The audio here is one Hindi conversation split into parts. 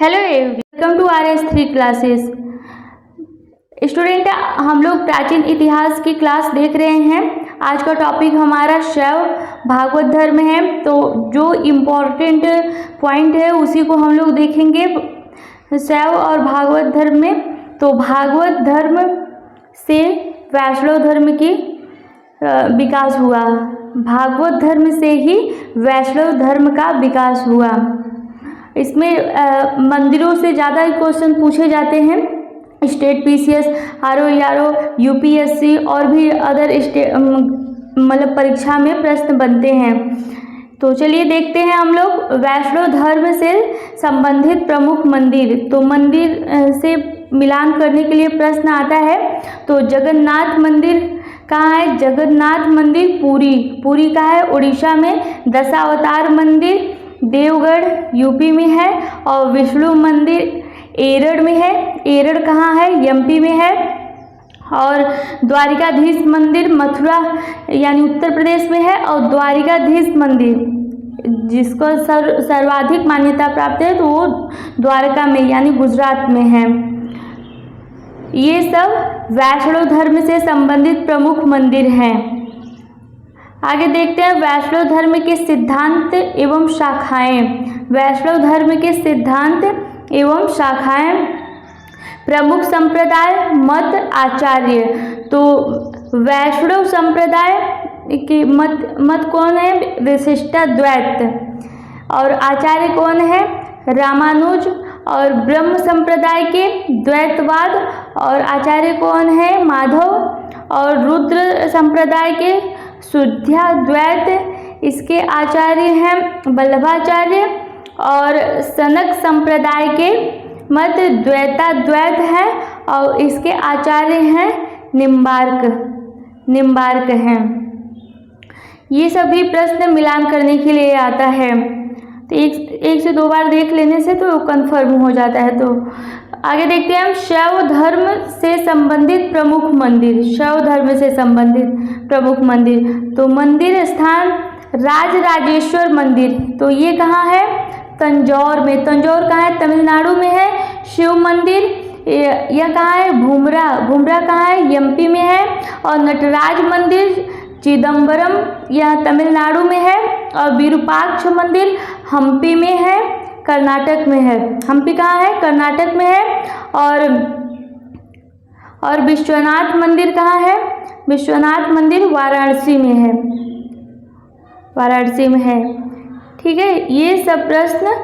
Hello welcome to RS3 classes. Student, हम लोग प्राचीन इतिहास की क्लास देख रहे हैं। आज का टॉपिक हमारा शैव भागवत धर्म है। तो जो इम्पोर्टेंट पॉइंट है उसी को हम लोग देखेंगे शैव और भागवत धर्म में। तो भागवत धर्म से वैष्णव धर्म की विकास हुआ। भागवत धर्म से ही वैष्णव धर्म का विकास हुआ। इसमें मंदिरों से ज़्यादा क्वेश्चन पूछे जाते हैं। स्टेट PCS, RO UPSC और भी अदर मतलब परीक्षा में प्रश्न बनते हैं। तो चलिए देखते हैं हम लोग वैष्णव धर्म से संबंधित प्रमुख मंदिर। तो मंदिर से मिलान करने के लिए प्रश्न आता है। तो जगन्नाथ मंदिर कहाँ है? जगन्नाथ मंदिर पुरी का है, उड़ीसा में। दशावतार मंदिर देवगढ़ UP में है। और विष्णु मंदिर एरड़ में है। एरड़ कहाँ है? MP में है। और द्वारिकाधीश मंदिर मथुरा यानी उत्तर प्रदेश में है। और द्वारिकाधीश मंदिर जिसको सर्वाधिक मान्यता प्राप्त है तो वो द्वारका में यानी गुजरात में है। ये सब वैष्णव धर्म से संबंधित प्रमुख मंदिर हैं। आगे देखते हैं वैष्णव धर्म के सिद्धांत एवं शाखाएं। वैष्णव धर्म के सिद्धांत एवं शाखाएं। प्रमुख संप्रदाय, मत, आचार्य। तो वैष्णव संप्रदाय के मत कौन है? विशिष्टाद्वैत। और आचार्य कौन है? रामानुज। और ब्रह्म संप्रदाय के द्वैतवाद और आचार्य कौन है? माधव। और रुद्र संप्रदाय के शुद्धाद्वैत, इसके आचार्य हैं वल्लभाचार्य। और सनक संप्रदाय के मत द्वैताद्वैत है और इसके आचार्य हैं निम्बार्क हैं। ये सभी प्रश्न मिलान करने के लिए आता है। तो एक से दो बार देख लेने से तो कंफर्म हो जाता है। तो आगे देखते हैं हम शैव धर्म से संबंधित प्रमुख मंदिर। शैव धर्म से संबंधित प्रमुख मंदिर। तो मंदिर स्थान राजराजेश्वर मंदिर। तो ये कहाँ है? तंजौर में। तंजौर कहाँ है? तमिलनाडु में है। शिव मंदिर यह कहाँ है? भूमरा कहाँ है? MP में है। और नटराज मंदिर चिदम्बरम यह तमिलनाडु में है। और विरूपाक्ष मंदिर हम्पी में है, कर्नाटक में है। हम्पी कहाँ है? कर्नाटक में है। और विश्वनाथ मंदिर कहाँ है? विश्वनाथ मंदिर वाराणसी में है। वाराणसी में है। ठीक है, ये सब प्रश्न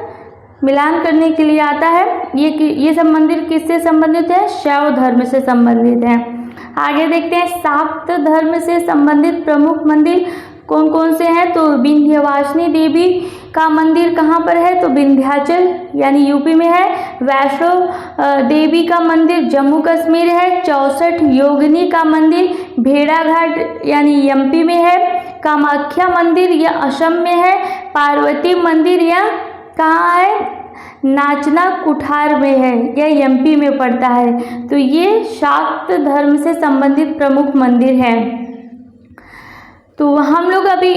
मिलान करने के लिए आता है। ये सब मंदिर किससे संबंधित है? शैव धर्म से संबंधित है। आगे देखते हैं शाक्त धर्म से संबंधित प्रमुख मंदिर कौन कौन से हैं। तो विंध्यवासिनी देवी का मंदिर कहाँ पर है? तो विंध्याचल यानी UP में है। वैष्णो देवी का मंदिर जम्मू कश्मीर है। 64 योगिनी का मंदिर भेड़ाघाट यानी MP में है। कामाख्या मंदिर यह असम में है। पार्वती मंदिर यह कहाँ है? नाचना कुठार में है, यह MP में पड़ता है। तो ये शाक्त धर्म से संबंधित प्रमुख मंदिर हैं। तो हम लोग अभी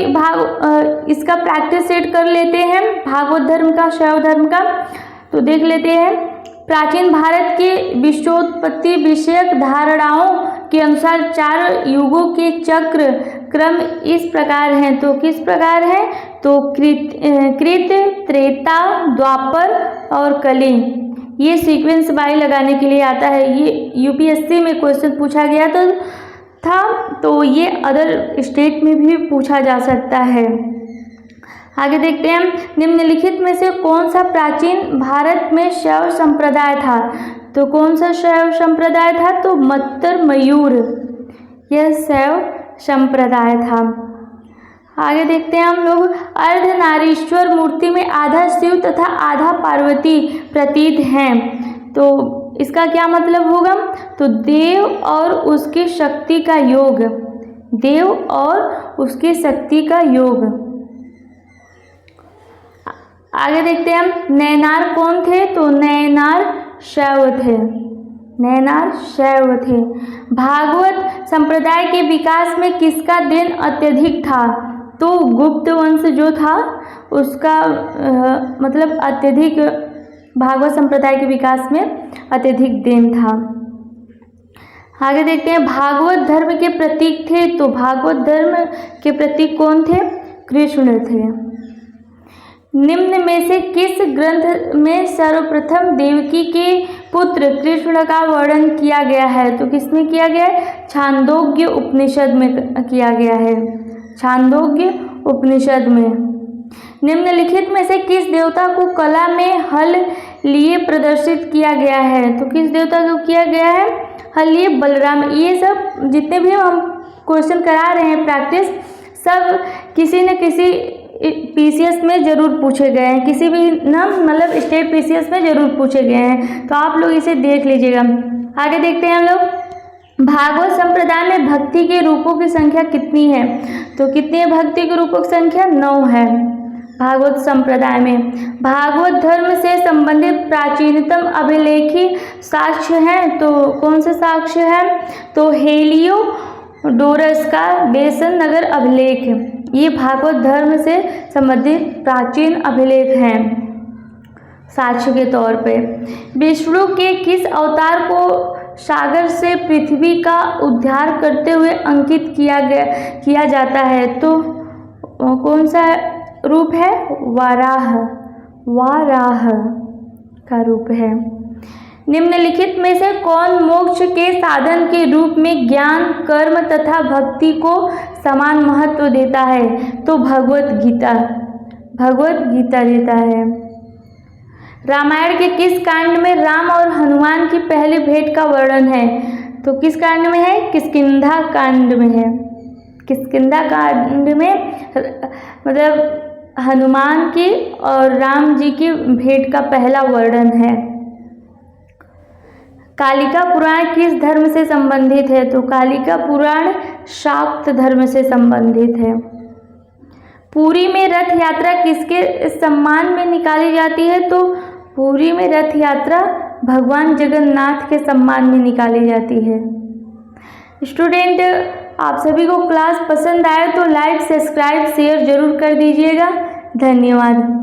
इसका प्रैक्टिस सेट कर लेते हैं भागवत धर्म का, शैव धर्म का। तो देख लेते हैं। प्राचीन भारत के विश्वोत्पत्ति विषयक धारणाओं के अनुसार 4 युगों के चक्र क्रम इस प्रकार हैं। तो किस प्रकार है? तो कृत, त्रेता, द्वापर और कली। ये सीक्वेंस बाय लगाने के लिए आता है। ये UPSC में क्वेश्चन पूछा गया था। तो ये अदर स्टेट में भी पूछा जा सकता है। आगे देखते हैं निम्नलिखित में से कौन सा प्राचीन भारत में शैव संप्रदाय था। तो कौन सा शैव संप्रदाय था? तो मत्तर मयूर यह शैव संप्रदाय था। आगे देखते हैं हम लोग अर्धनारीश्वर मूर्ति में आधा शिव तथा आधा पार्वती प्रतीत हैं। तो इसका क्या मतलब होगा? तो देव और उसकी शक्ति का योग। देव और उसकी शक्ति का योग। आगे देखते हैं हम नैनार कौन थे? तो नैनार शैव थे। नैनार शैव थे। भागवत संप्रदाय के विकास में किसका देन अत्यधिक था? तो गुप्त वंश जो था उसका मतलब अत्यधिक भागवत संप्रदाय के विकास में अत्यधिक देन था। आगे देखते हैं, भागवत धर्म के प्रतीक थे, तो भागवत धर्म के प्रतीक कौन थे? कृष्ण थे। निम्न में से किस ग्रंथ में सर्वप्रथम देवकी के पुत्र कृष्ण का वर्णन किया गया है? तो किसमें किया गया है? छांदोग्य उपनिषद में किया गया है, छांदोग्य उपनिषद में। निम्नलिखित में से किस देवता को कला में हल लिए प्रदर्शित किया गया है? तो किस देवता को किया गया है? हल लिए बलराम। ये सब जितने भी हम क्वेश्चन करा रहे हैं प्रैक्टिस, सब किसी न किसी पीसीएस में ज़रूर पूछे गए हैं, किसी भी ना मतलब स्टेट पीसीएस में ज़रूर पूछे गए हैं, तो आप लोग इसे देख लीजिएगा। आगे देखते हैं हम लोग, भागवत संप्रदाय में भक्ति के रूपों की संख्या कितनी है? तो कितनी है भक्ति के रूपों की संख्या? 9 है भागवत संप्रदाय में। भागवत धर्म से संबंधित प्राचीनतम अभिलेखी साक्ष्य हैं, तो कौन से साक्ष्य है? तो हेलियोडोरस का बेसन नगर अभिलेख, ये भागवत धर्म से संबंधित प्राचीन अभिलेख हैं साक्ष्य के तौर पे। विष्णु के किस अवतार को सागर से पृथ्वी का उद्धार करते हुए अंकित किया जाता है? तो कौन सा रूप है? वाराह का रूप है। निम्नलिखित में से कौन मोक्ष के साधन के रूप में ज्ञान, कर्म तथा भक्ति को समान महत्व देता है? तो भगवत गीता देता है। रामायण के किस कांड में राम और हनुमान की पहली भेंट का वर्णन है? तो किस कांड में है? किष्किंधा कांड में है। किष्किंधा कांड में मतलब हनुमान की और राम जी की भेंट का पहला वर्णन है। कालिका पुराण किस धर्म से संबंधित है? तो कालिका पुराण शाक्त धर्म से संबंधित है। पुरी में रथ यात्रा किसके सम्मान में निकाली जाती है? तो पुरी में रथ यात्रा भगवान जगन्नाथ के सम्मान में निकाली जाती है। स्टूडेंट, आप सभी को क्लास पसंद आए तो लाइक, सब्सक्राइब, शेयर जरूर कर दीजिएगा। धन्यवाद।